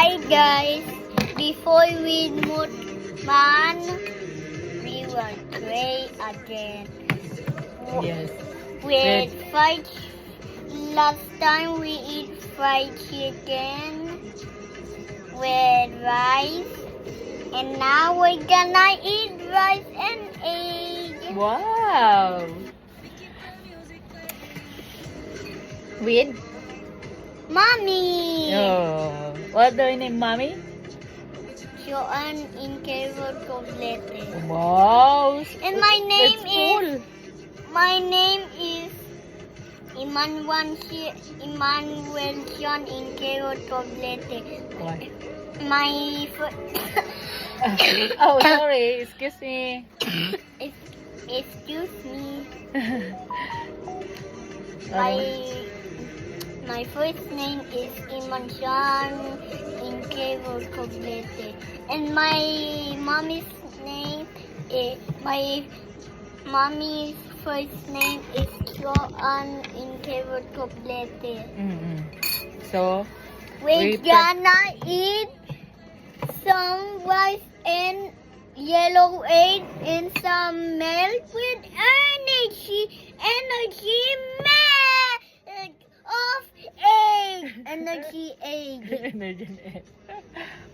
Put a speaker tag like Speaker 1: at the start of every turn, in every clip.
Speaker 1: Hi guys, before we move on, we will pray again.
Speaker 2: Yes.
Speaker 1: With fried, last time we eat fried chicken with rice, and now we're gonna eat rice and egg.
Speaker 2: Wow. With?
Speaker 1: Mommy!
Speaker 2: Oh. What do you name, mommy?
Speaker 1: Joan in carrot complete.
Speaker 2: Wow.
Speaker 1: And my name
Speaker 2: That's full.
Speaker 1: is Emmanuel John in carrot complete.
Speaker 2: What?
Speaker 1: My
Speaker 2: Oh, sorry. Excuse me.
Speaker 1: excuse me.
Speaker 2: Ano?
Speaker 1: My first name is Iman John in carrot complete. And my mommy's name is mommy's first name is Joan in carrot complete.
Speaker 2: Mm-mm. So,
Speaker 1: We're gonna eat some rice and yellow egg and some milk with energy milk of egg. Energy egg.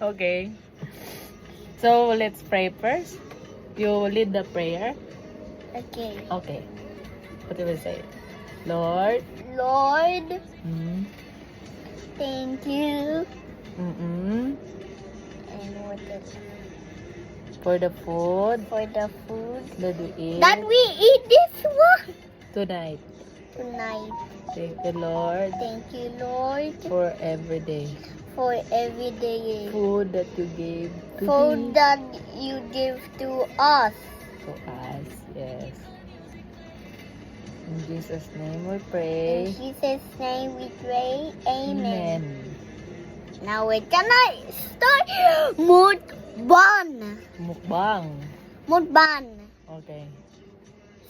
Speaker 2: Okay. So, let's pray first. You lead the prayer.
Speaker 1: Okay.
Speaker 2: Okay. What do we say? Lord.
Speaker 1: Lord,
Speaker 2: Mm.
Speaker 1: thank you.
Speaker 2: Mm-mm.
Speaker 1: And what else?
Speaker 2: For the food
Speaker 1: For the food
Speaker 2: that we eat
Speaker 1: that we eat this one
Speaker 2: tonight.
Speaker 1: tonight.
Speaker 2: Thank you, Lord,
Speaker 1: Thank you, Lord,
Speaker 2: for every day.
Speaker 1: for every day.
Speaker 2: Food that you gave to
Speaker 1: Food that you give to us.
Speaker 2: us. Yes. In Jesus' name we
Speaker 1: In
Speaker 2: pray.
Speaker 1: Jesus' name we pray. Amen.
Speaker 2: Amen.
Speaker 1: Now we're gonna start mukbang.
Speaker 2: Mukbang.
Speaker 1: Mukbang.
Speaker 2: Okay.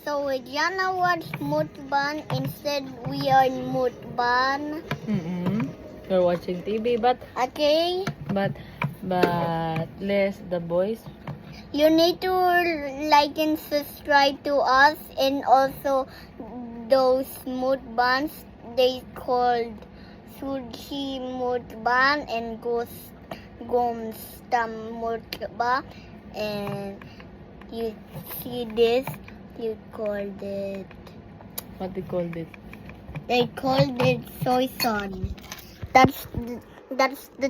Speaker 1: So we're gonna watch mukbang instead we are in mukbang.
Speaker 2: Mm-mm. You're watching TV, but
Speaker 1: Okay?
Speaker 2: less the boys.
Speaker 1: You need to like and subscribe to us, and also those mukbangs they called sushi mukbang and gomstam mukbang, and you see this, you called it,
Speaker 2: What they called it?
Speaker 1: they called it soy sauce. That's the